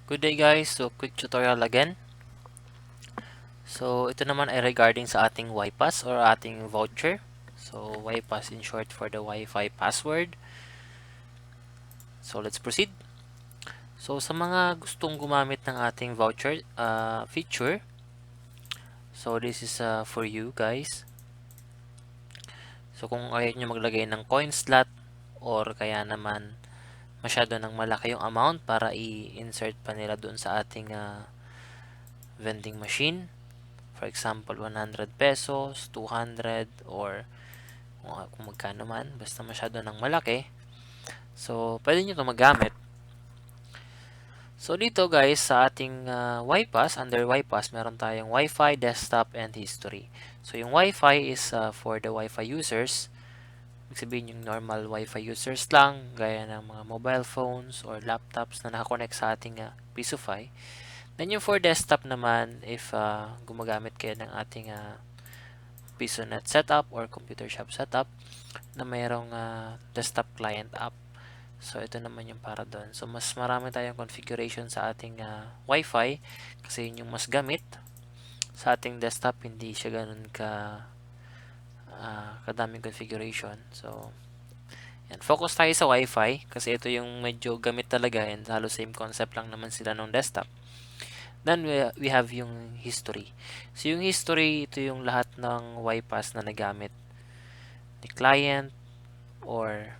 Good day guys, so quick tutorial again. So ito naman ay regarding sa ating YPass or ating voucher. So YPass in short for the Wi-Fi password. So let's proceed. So sa mga gustong gumamit ng ating voucher feature, so this is for you guys. So kung ayaw nyo maglagay ng coin slot or kaya naman masyado ng malaki yung amount para i-insert pa nila doon sa ating vending machine. For example, 100 pesos, 200, or kung magkano man, basta masyado ng malaki. So, pwede nyo ito magamit. So, dito guys, sa ating YPass, under YPass, meron tayong Wi-Fi, desktop, and history. So, yung Wi-Fi is for the Wi-Fi users. Ibig sabihin yung normal Wi-Fi users lang, gaya ng mga mobile phones or laptops na nakakonect sa ating Pisofy. Then yung for desktop naman, if gumagamit kayo ng ating PisoNet setup or computer shop setup na mayroong desktop client app. So ito naman yung para doon. So mas marami tayong configuration sa ating Wi-Fi kasi yun yung mas gamit. Sa ating desktop hindi siya ganun kadaming configuration. So yan, focus tayo sa Wi-Fi kasi ito yung medyo gamit talaga and halos same concept lang naman sila ng desktop. Then we have yung history. So yung history, ito yung lahat ng YPass na nagamit ni client or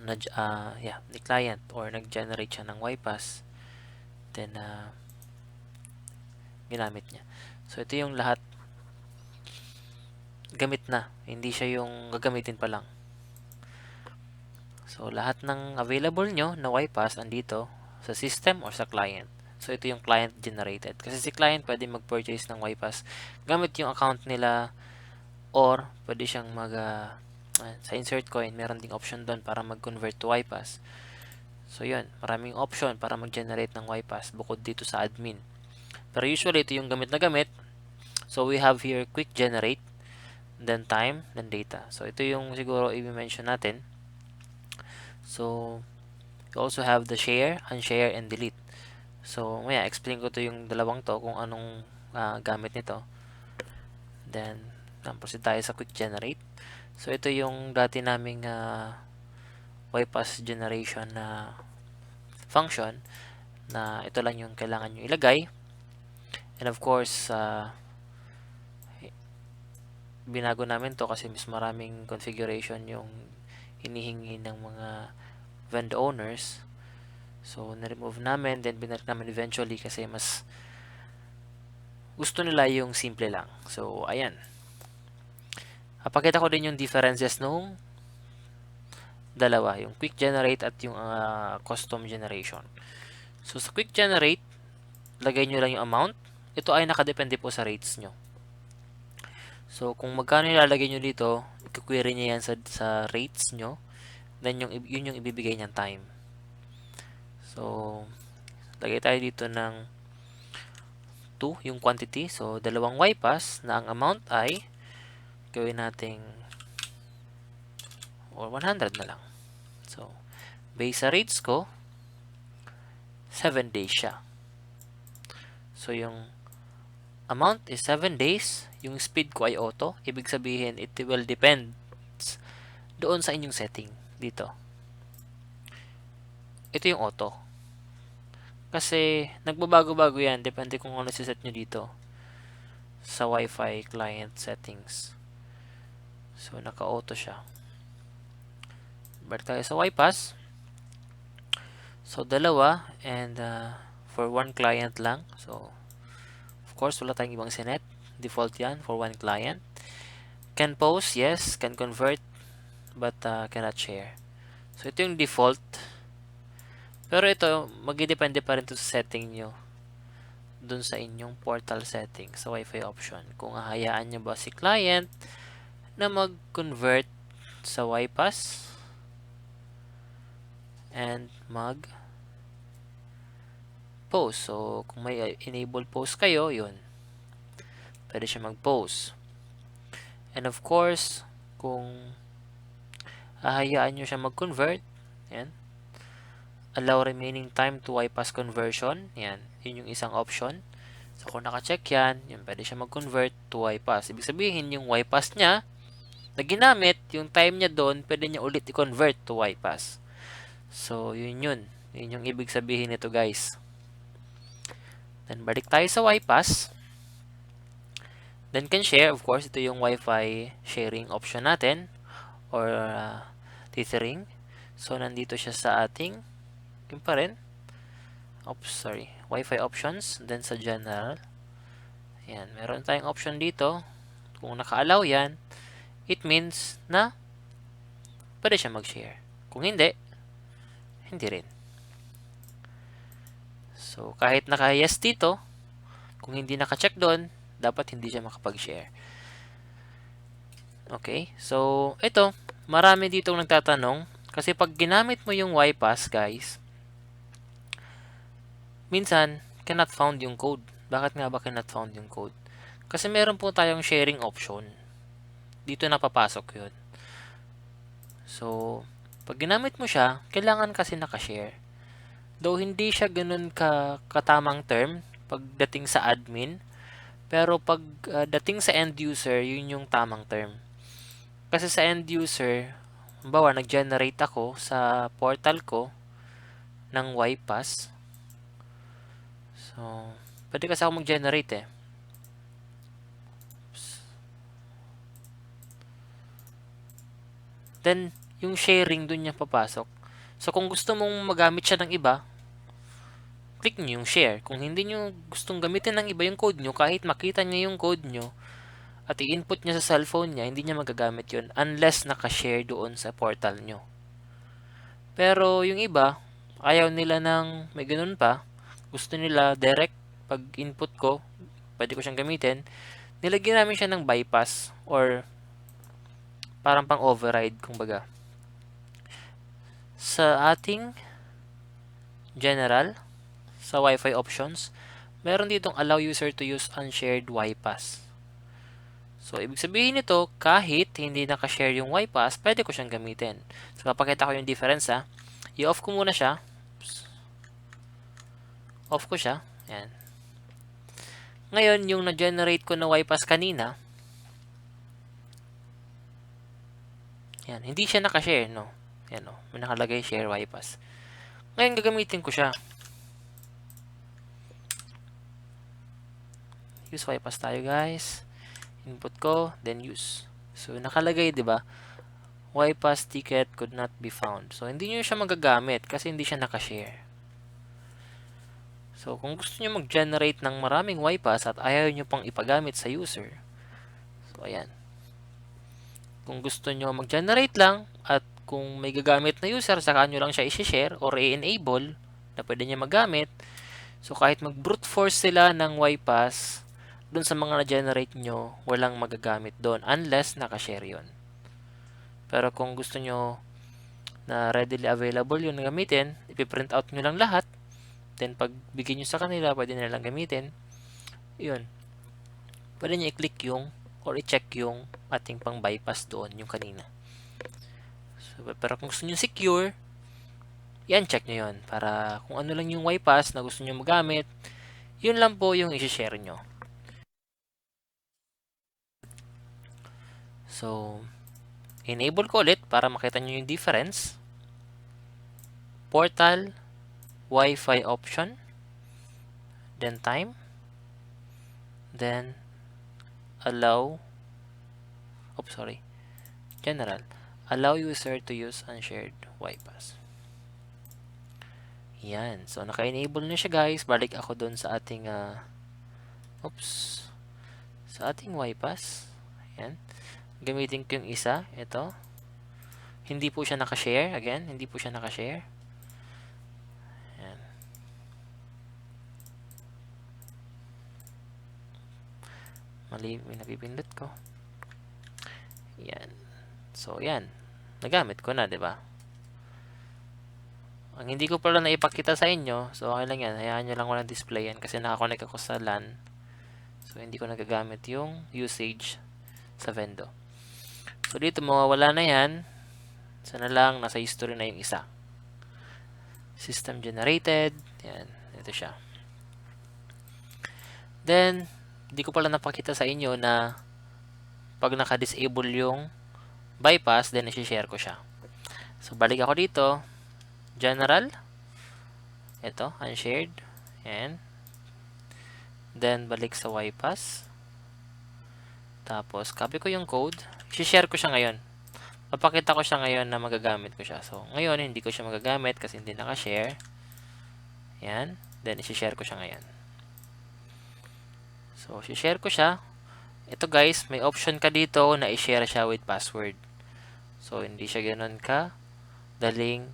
ni client or nag-generate siya ng YPass, then ginamit niya. So ito yung lahat gamit na, hindi siya yung gagamitin pa lang. So lahat ng available nyo na YPass andito sa system or sa client. So ito yung client generated. Kasi si client pwede mag-purchase ng YPass gamit yung account nila or pwede siyang sa insert coin, meron ding option doon para mag-convert to YPass. So yun, maraming option para mag-generate ng YPass bukod dito sa admin. Pero usually ito yung gamit na gamit. So we have here quick generate, then time, then data. So ito yung siguro i-mention natin. So you also have the share, unshare, and delete. So maya explain ko to yung dalawang to kung anong gamit nito. Then proceed tayo sa quick generate. So ito yung dati naming YPass generation na function na ito lang yung kailangan nyo ilagay. And of course, binago namin to kasi mas maraming configuration yung hinihingi ng mga vendor owners. So, na-remove namin, then binalik namin eventually kasi mas gusto nila yung simple lang. So, ayan. Papakita ko din yung differences nung dalawa, yung quick generate at yung custom generation. So, sa quick generate, lagay nyo lang yung amount. Ito ay nakadepende po sa rates nyo. So, kung magkano ilalagay nyo dito, i-query nyo yan sa rates nyo. Then, yun yung ibibigay niyang time. So, lagay tayo dito ng 2, yung quantity. So, dalawang YPass na ang amount ay gawin nating or 100 na lang. So, base sa rates ko, 7 days siya. So, yung amount is 7 days. Yung speed ko ay auto. Ibig sabihin, it will depend doon sa inyong setting dito. Ito yung auto. Kasi, nagbabago-bago yan. Depende kung ano siset nyo dito sa Wi-Fi client settings. So, naka-auto siya. Balik tayo sa YPass. So, dalawa and for one client lang. So, of course, wala tayong ibang sinet. Default yan for one client. Can post, yes. Can convert, but cannot share. So, ito yung default. Pero ito, magdidepende pa rin ito sa setting nyo dun sa inyong portal setting sa Wi-Fi option. Kung hahayaan nyo ba si client na mag-convert sa YPass and mag-post. So, kung may enable post kayo, yun. Pwede siya mag-post. And of course, kung hahayaan nyo siya mag-convert, yan, allow remaining time to YPass conversion. Yan, yun yung isang option. So, kung naka-check yan, yun, pwede siya mag-convert to YPass. Ibig sabihin, yung YPass niya na ginamit, yung time niya doon, pwede niya ulit i-convert to YPass. So, yun yun. Yun yung ibig sabihin nito, guys. Then, balik tayo sa YPass. Then, can share. Of course, ito yung Wi-Fi sharing option natin or tethering. So, nandito siya sa ating, yun pa rin. Oops, sorry. Wi-Fi options. Then, sa general. Ayan, meron tayong option dito. Kung naka-allow yan, it means na pwede siya mag-share. Kung hindi, hindi rin. So, kahit naka-yes dito, kung hindi naka-check doon, dapat hindi siya makapag-share. Okay, so ito, marami dito nagtatanong kasi pag ginamit mo yung YPass, guys, minsan cannot found yung code. Bakit nga ba cannot found yung code? Kasi meron po tayong sharing option. Dito napapasok yun. So, pag ginamit mo siya, kailangan kasi naka-share. Though hindi siya ganun katamang term pagdating sa admin, pero pag dating sa end user, yun yung tamang term. Kasi sa end user, halimbawa nag-generate ako sa portal ko ng YPass. So, pwede kasi ako mag-generate eh. Oops. Then, yung sharing dun niya papasok. So, kung gusto mong magamit siya ng iba, click nyo yung share. Kung hindi nyo gustong gamitin ng iba yung code nyo, kahit makita niya yung code nyo, at i-input niya sa cellphone niya, hindi niya magagamit yun unless naka-share doon sa portal nyo. Pero yung iba, ayaw nila ng may ganun pa. Gusto nila direct pag input ko, pwede ko siyang gamitin. Nilagyan namin siya ng bypass or parang pang override kumbaga. Sa ating general, sa Wi-Fi options, meron ditong allow user to use unshared YPass. So, ibig sabihin nito, kahit hindi naka-share yung YPass, pwede ko siyang gamitin. So, papakita ko yung difference ha. I-off ko muna siya. Oops. Off ko siya. Yan. Ngayon, yung na-generate ko na YPass kanina, yan, hindi siya naka-share, no? Yan, no? May nakalagay share YPass. Ngayon, gagamitin ko siya. Use YPass tayo, guys. Input ko, then use. So, nakalagay, di ba? YPass ticket could not be found. So, hindi nyo siya magagamit kasi hindi siya naka-share. So, kung gusto nyo mag-generate ng maraming YPass at ayaw nyo pang ipagamit sa user, so, ayan. Kung gusto nyo mag-generate lang at kung may gagamit na user, saka nyo lang siya i-share or i-enable na pwede niya magamit. So, kahit mag-brute force sila ng YPass, dun sa mga na-generate nyo, walang magagamit doon unless naka-share yun. Pero kung gusto nyo na readily available yun na gamitin, ipiprint out nyo lang lahat. Then, pag bigyan nyo sa kanila, pwede na lang gamitin. Yun. Pwede nyo i-click yung or i-check yung ating pang bypass doon, yung kanina. So, pero kung gusto nyo secure, yan, check nyo yun. Para kung ano lang yung YPass na gusto nyo magamit, yun lang po yung isi-share nyo. So, enable ko ulit para makita nyo yung difference. Portal, Wi-Fi option, then time, then allow, general, allow user to use unshared YPass. Yan. So, naka-enable na siya, guys. Balik ako dun sa ating, sa ating YPass. Yan. Gamitin ko yung isa. Ito. Hindi po siya naka-share. Again, hindi po siya naka-share. Yan. Mali, may napipindot ko. Yan. So, yan. Nagamit ko na, diba? Ang hindi ko pala naipakita sa inyo, so okay lang yan. Hayaan nyo lang walang display yan kasi nakakonect ako sa LAN. So, hindi ko nagagamit yung usage sa Vendo. So, dito mawawala na yan. Sana lang, nasa history na yung isa. System generated. Yan. Ito siya. Then, hindi ko pala napakita sa inyo na pag naka-disable yung bypass, then isi-share ko siya. So, balik ako dito. General. Ito, unshared. Yan. Then, balik sa bypass. Tapos, copy ko yung code. I-share ko siya ngayon. Papakita ko siya ngayon na magagamit ko siya. So, ngayon, hindi ko siya magagamit kasi hindi naka-share. Yan. Then, isi-share ko siya ngayon. So, isi-share ko siya. Ito guys, may option ka dito na i-share siya with password. So, hindi siya ganun ka daling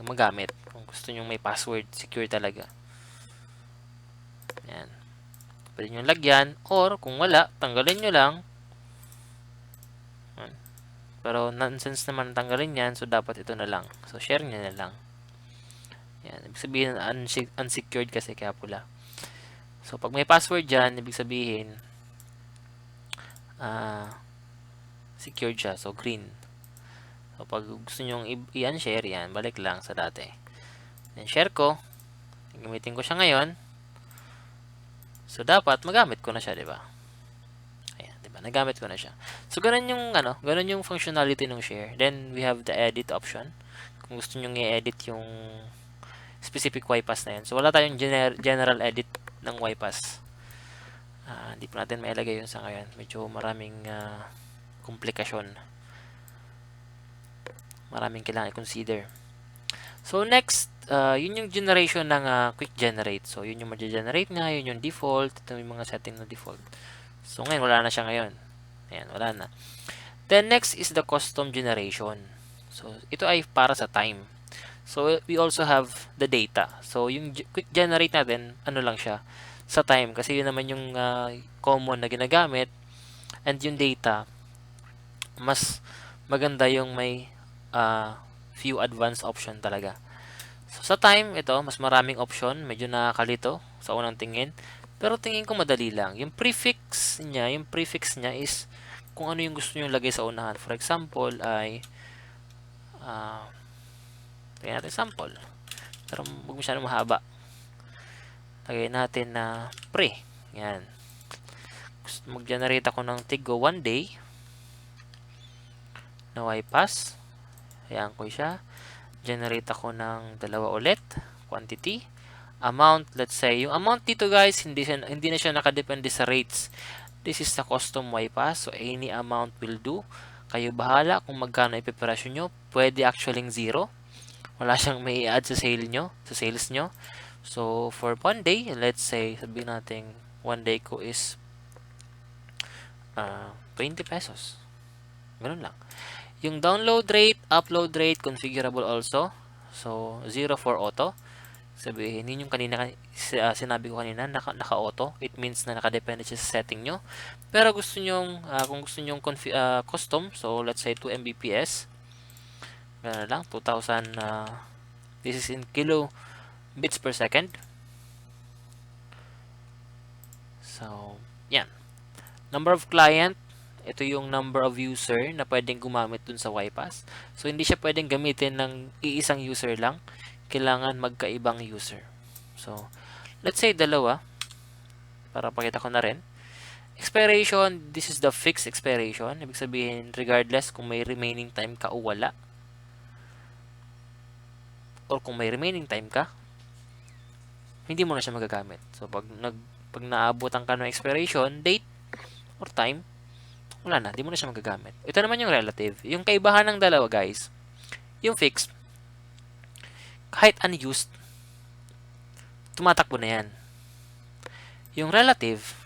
magamit. Kung gusto nyo may password, secure talaga. Yan. Pwede nyo lagyan. Or, kung wala, tanggalin nyo lang. Yan. Pero, nonsense naman tanggalin yan. So, dapat ito na lang. So, share nyo na lang. Yan. Ibig sabihin, unsecured kasi kaya pula. So, pag may password dyan, ibig sabihin, secured siya. So, green. So, pag gusto nyo i-unshare, yan, balik lang sa dati. Then, share ko. Gamitin ko siya ngayon. So, dapat magamit ko na siya, di ba? Ayan, di ba? Nagamit ko na siya. So, ganun yung functionality ng share. Then, we have the edit option. Kung gusto nyo i-edit yung specific YPass na yan. So, wala tayong general edit ng YPass. Hindi po natin mailagay yun sa ngayon. Medyo maraming komplikasyon. Maraming kailangan i-consider. So, next, yun yung generation ng quick generate. So, yun yung mag-generate nga, yun yung default. Ito yung mga setting na default. So, ngayon, wala na siya ngayon. Ayan, wala na. Then, next is the custom generation. So, ito ay para sa time. So, we also have the data. So, yung quick generate natin, ano lang siya, sa time. Kasi yun naman yung common na ginagamit. And yung data, mas maganda yung may few advanced option talaga. So, sa time, ito, mas maraming option. Medyo nakakalito sa unang tingin. Pero tingin ko madali lang. Yung prefix niya is kung ano yung gusto nyo lagay sa unahan. For example, ay lagyan natin sample. Pero huwag masyadong mahaba. Lagyan natin na pre. Yan. Gusto mag-generate ako ng Tigo 1 day na YPass. Ayan ko siya. Generate ako ng dalawa ulit. Quantity. Amount, let's say. Yung amount dito guys, hindi na siya nakadepende sa rates. This is the custom YPass. So, any amount will do. Kayo bahala kung magkano ipiperasyon nyo. Pwede actually 0. Wala siyang may i-add sa sales nyo. So, for 1 day, let's say, sabihin natin, 1 day ko is 20 pesos. Ganun lang. Yung download rate, upload rate, configurable also. So, 0 for auto. Sabihin, yun yung kanina, sinabi ko kanina, naka-auto. It means na nakadepende siya sa setting nyo. Pero gusto nyo, kung gusto nyo custom, so let's say 2 Mbps. Ganun lang, 2,000, this is in kilobits per second. So, yan. Number of client, ito yung number of user na pwedeng gumamit dun sa YPass. So, hindi siya pwedeng gamitin ng iisang user lang. Kailangan magkaibang user. So, let's say dalawa. Para pakita ko na rin. Expiration, this is the fixed expiration. Ibig sabihin, regardless kung may remaining time ka o wala. Or kung may remaining time ka, hindi mo na siya magagamit. So, pag naabutan ka ng expiration date or time, wala na, hindi mo na siya magagamit. Ito naman yung relative. Yung kaibahan ng dalawa, guys, yung fixed, kahit unused, tumatakbo na yan. Yung relative,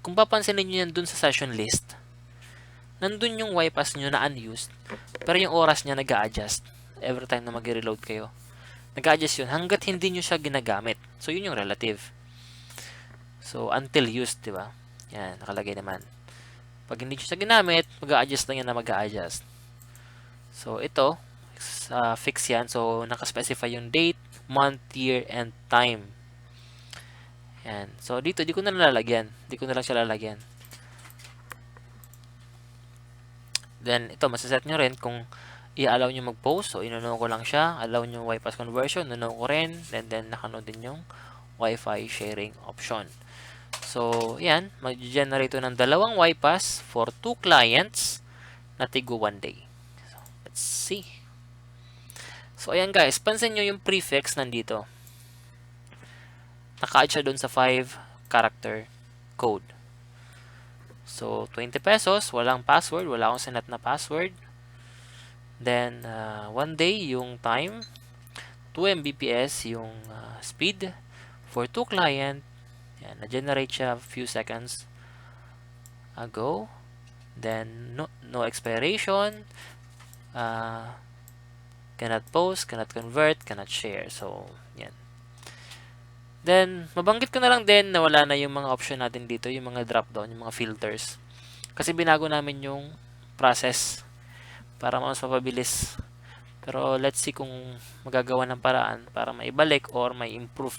kung papansinin nyo yan dun sa session list, nandun yung YPass nyo na unused, pero yung oras niya nag-a-adjust every time na mag-reload kayo. Nag-a-adjust yun hanggat hindi nyo siya ginagamit. So, yun yung relative. So, until used, di ba? Yan, nakalagay naman. Pag hindi nyo siya ginamit, mag-a-adjust lang yan na mag-a-adjust. So, ito, fix yan. So, nakaspecify yung date, month, year, and time. Yan. So, dito, di ko na lalagyan. Di ko na lang siya lalagyan. Then, ito, masaset nyo rin kung i-allow nyo mag-post. So, ino-no ko lang siya. Allow nyo YPass conversion. No ko rin. Then naka-no din yung Wi-Fi sharing option. So, yan. Mag-generate ng dalawang YPass for 2 clients na tigo 1 day. So, let's see. So, ayan guys. Pansin nyo yung prefix nandito. Naka-add siya dun sa 5-character code. So, 20 pesos. Walang password. Wala akong sinet na password. Then, 1 day yung time. 2 Mbps yung speed. For 2 client, yan, na-generate siya a few seconds ago. Then, no expiration. Cannot post, cannot convert, cannot share. So, yan. Then, mabanggit ko na lang din na wala na yung mga option natin dito, yung mga drop-down, yung mga filters. Kasi binago namin yung process para mas mapabilis. Pero let's see kung magagawa ng paraan para maibalik or may improve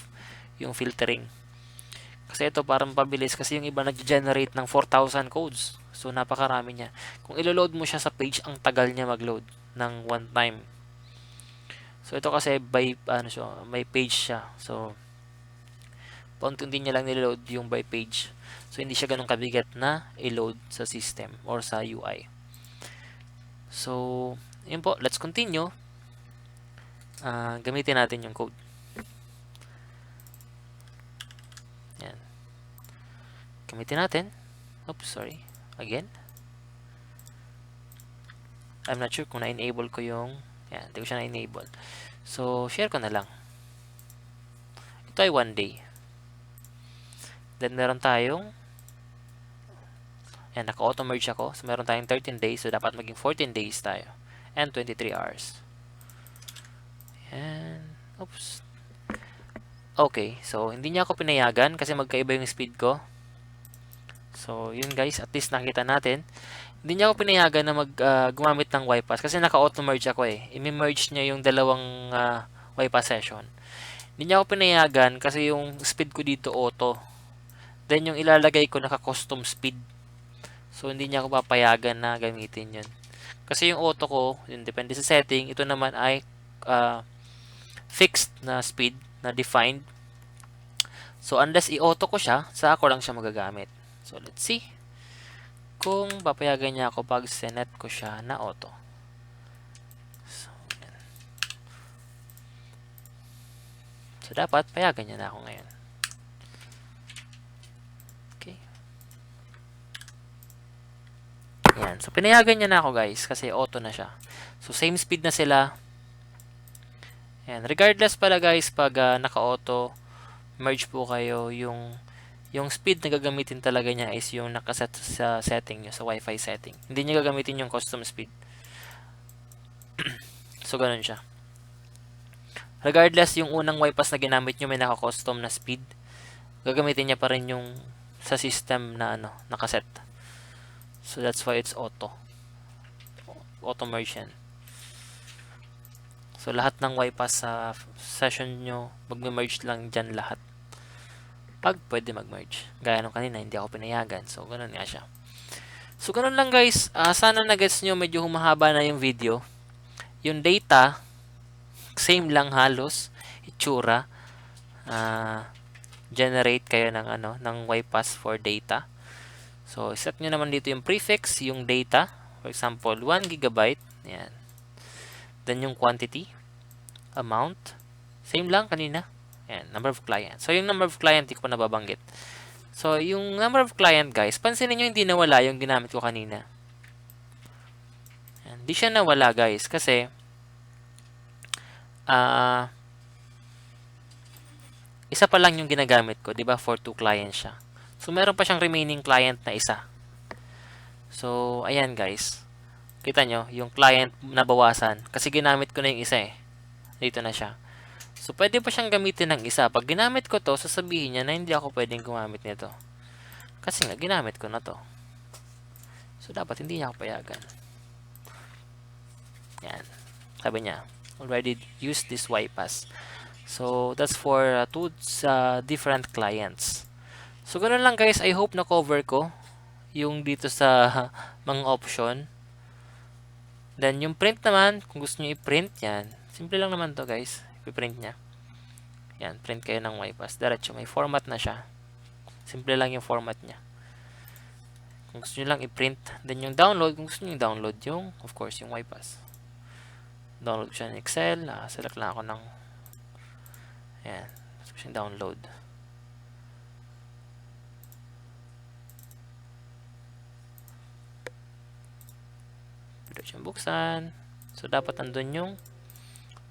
yung filtering. Kasi ito parang mapabilis kasi yung iba nag-generate ng 4,000 codes. So napakarami niya. Kung ilo-load mo siya sa page, ang tagal niya mag-load ng one time. So ito kasi by may page siya. So paunti-unti niya lang niload yung by page. So hindi siya ganun kabigat na i-load sa system or sa UI. So yun po, let's continue. Gamitin natin yung code. Yan. Gamitin natin. Oops, sorry. Again. I'm not sure kung na-enable ko yung... Yan, hindi ko siya na-enable. So, share ko na lang. Ito ay 1 day. Then, meron tayong... Yan, naka-auto-merge ako. So, meron tayong 13 days. So, dapat maging 14 days tayo. And 23 hours. Yan. Oops. Okay. So, hindi niya ako pinayagan kasi magkaiba yung speed ko. So, yun guys. At least nakita natin. Hindi niya ako pinayagan na gumamit ng YPass kasi naka-auto-merge ako eh. I-merge niya yung dalawang YPass session. Hindi niya ako pinayagan kasi yung speed ko dito auto. Then yung ilalagay ko naka-custom speed. So hindi niya ako papayagan na gamitin yun. Kasi yung auto ko, yun depende sa setting. Ito naman ay fixed na speed na defined. So unless i-auto ko siya, sa ako lang siya magagamit. So let's see kung papayagan niya ako pag sinet ko siya na auto. So dapat payagan niya na ako ngayon. Okay. Yan. So pinayagan niya na ako guys kasi auto na siya. So same speed na sila. Yan. Regardless pala guys pag naka-auto merge po kayo, yung speed na gagamitin talaga niya is yung nakaset sa setting nyo, sa Wi-Fi setting. Hindi niya gagamitin yung custom speed. So, ganun siya. Regardless, yung unang YPass na ginamit nyo may naka-custom na speed, gagamitin niya pa rin yung sa system na nakaset. So, that's why it's auto. Auto-merge yan. So, lahat ng YPass sa session nyo, mag-merge lang dyan lahat. Pag pwede mag-merge. Gaya nung kanina, hindi ako pinayagan. So, ganun nga siya. So, ganun lang guys. Sana na-gets nyo, medyo humahaba na yung video. Yung data, same lang halos. Itsura. Generate kayo ng YPass for data. So, set nyo naman dito yung prefix, yung data. For example, 1 GB. Yan. Then yung quantity. Amount. Same lang kanina. Ayan, number of clients. So, yung number of client, hindi ko pa nababanggit. So, yung number of client, guys, pansinin nyo hindi nawala yung ginamit ko kanina. Ayan, hindi siya nawala, guys, kasi isa pa lang yung ginagamit ko, di ba? For 2 clients siya. So, meron pa siyang remaining client na isa. So, ayan, guys. Kita nyo, yung client nabawasan. Kasi ginamit ko na yung isa eh. Dito na siya. So, pwede pa siyang gamitin ng isa. Pag ginamit ko to, sasabihin niya na hindi ako pwedeng gumamit nito. Kasi nga, ginamit ko na to. So, dapat hindi niya ako payagan. Yan. Sabi niya, already used this YPass. So, that's for 2 different clients. So, ganun lang guys. I hope na cover ko yung dito sa mga option. Then, yung print naman, kung gusto nyo i-print, yan. Simple lang naman to guys. I-print nya. Yan, print kayo ng YPass. Diretso, may format na siya. Simple lang yung format nya. Kung gusto nyo lang i-print. Then, yung download, kung gusto nyo download yung, of course, yung YPass. Download ko siya ng Excel. Select lang ako ng, yan. Gusto ko siyang download. Pwede siyang buksan. So, dapat andun yung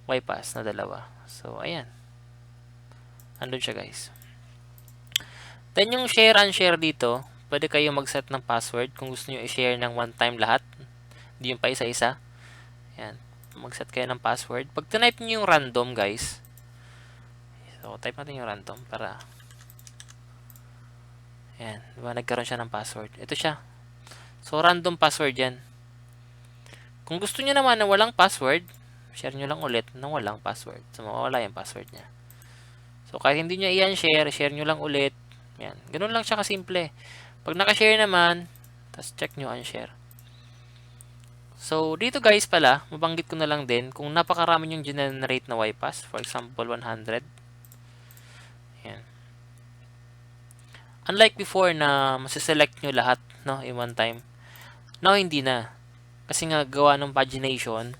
YPass na dalawa. So, ayan. Andun siya guys. Then, yung share and share dito, pwede kayo mag-set ng password kung gusto nyo i-share ng one time lahat. Hindi yung pa isa-isa. Ayan. Mag-set kayo ng password. Pag type nyo yung random guys. So, type natin yung random para ayan. Diba, nagkaroon siya ng password. Ito siya. So, random password yan. Kung gusto nyo naman na walang password, share nyo lang ulit ng walang password. So, mawawala yung password nya. So, kahit hindi nyo iyan share, share nyo lang ulit. Yan. Ganun lang siya kasimple. Pag naka-share naman, tapos check nyo unshare. So, dito guys pala, mabanggit ko na lang din, kung napakarami yung generate na YPass, for example, 100. Yan. Unlike before na masiselect nyo lahat, no, in one time. Now, hindi na. Kasi nga, gawa ng pagination,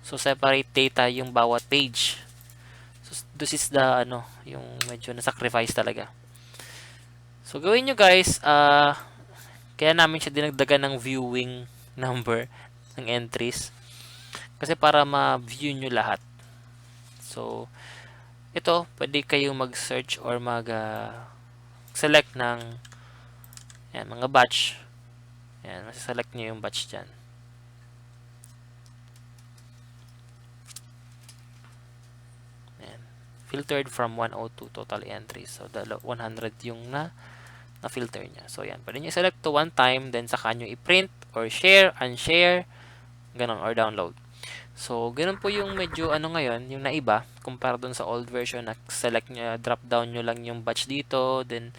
so separate data yung bawat page. So, this is the, yung medyo na-sacrifice talaga. So, gawin nyo guys, kaya namin siya dinagdagan ng viewing number ng entries. Kasi para ma-view nyo lahat. So, ito, pwede kayong mag-search or mag-select ng yan, mga batch. Yan, masiselect nyo yung batch dyan. Yan. Filtered from 102 total entries. So, 100 yung na-filter niya. So, yan. Pwede nyo select to one time, then saka nyo i-print or share, unshare, ganun, or download. So, ganun po yung medyo ngayon, yung naiba, kumpara dun sa old version na select nyo, drop down nyo lang yung batch dito, then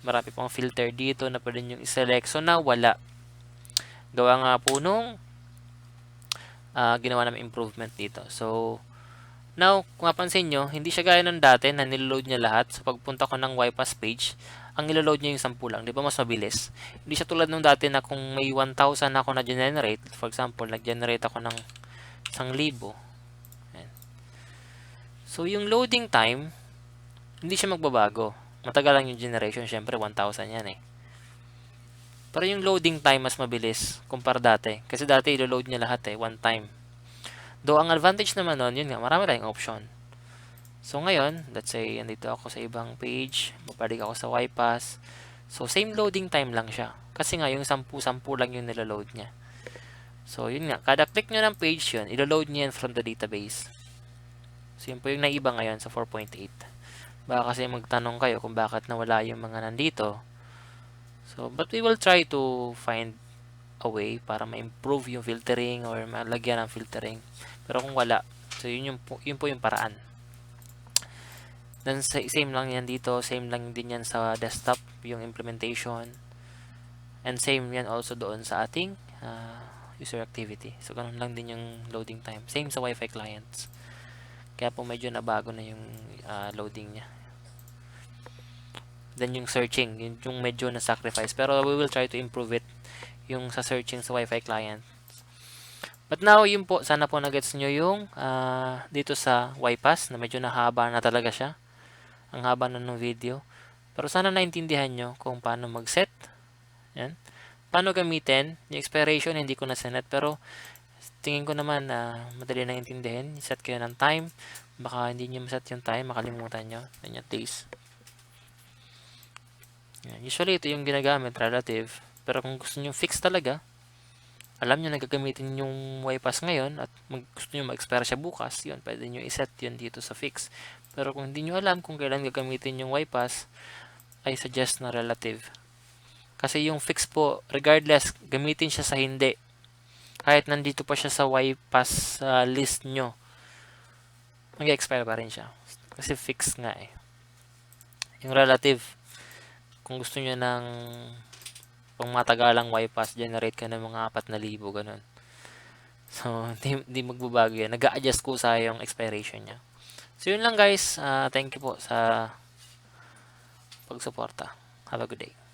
marami pang filter dito na pwede nyo i-select. So, na wala. Gawa nga po nung ginawa namin improvement dito. So, now, kung mapansin nyo, hindi siya gaya ng dati na niload niya lahat. So, pagpunta ko ng YPass page, ang iloload niya yung 10 lang. Di ba mas mabilis? Hindi siya tulad nung dati na kung may 1,000 ako na generate, for example, nag-generate ako ng 1,000. Ayan. So, yung loading time, hindi siya magbabago. Matagal lang yung generation. Siyempre, 1,000 yan eh. Pero yung loading time mas mabilis kumpara dati. Kasi dati ilo-load niya lahat eh, one time. Though, ang advantage naman nun, yun nga, marami tayong option. So, ngayon, let's say, andito ako sa ibang page, babalik ako sa YPass. So, same loading time lang siya. Kasi nga, yung 10-10 lang yung niloload niya. So, yun nga, kada click nyo ng page yun, ilo-load niya yan from the database. So, yun po yung naiba ngayon sa 4.8. Baka kasi magtanong kayo kung bakit nawala yung mga nandito. So, but we will try to find a way para ma-improve yung filtering or malagyan ng filtering. Pero kung wala, so yun po yung paraan. Then, same lang yan dito. Same lang din yan sa desktop, yung implementation. And same yan also doon sa ating user activity. So, ganun lang din yung loading time. Same sa Wi-Fi clients. Kaya po medyo nabago na yung loading niya. Then, yung searching, yung medyo na-sacrifice. Pero we will try to improve it, yung sa searching sa Wi-Fi client. But now, yun po, sana po nagets nyo yung dito sa YPass na medyo nahaba na talaga siya. Ang haba na ng video. Pero sana naintindihan nyo kung paano mag-set. Yan. Paano gamitin. Yung expiration, hindi ko na sinet. Pero, tingin ko naman na madali na intindihin. Set kayo ng time. Baka hindi nyo maset yung time, makalimutan nyo. Yan yung days. Yan. Usually, ito yung ginagamit, relative. Pero kung gusto nyo fix talaga, alam nyo na gagamitin yung YPass ngayon at gusto nyo ma-expire siya bukas, yun, pwede nyo iset yun dito sa fix. Pero kung hindi nyo alam kung kailan gagamitin yung YPass, I suggest na relative. Kasi yung fix po, regardless, gamitin siya sa hindi. Kahit nandito pa siya sa YPass list nyo, mag-expire pa rin siya. Kasi fix nga eh. Yung relative, kung gusto nyo ng pang matagalang YPass, generate ka ng mga 4,000, ganun. So, hindi magbabago yan. Nag-a-adjust kusa yung expiration niya. So, yun lang guys. Thank you po sa pagsuporta. Have a good day.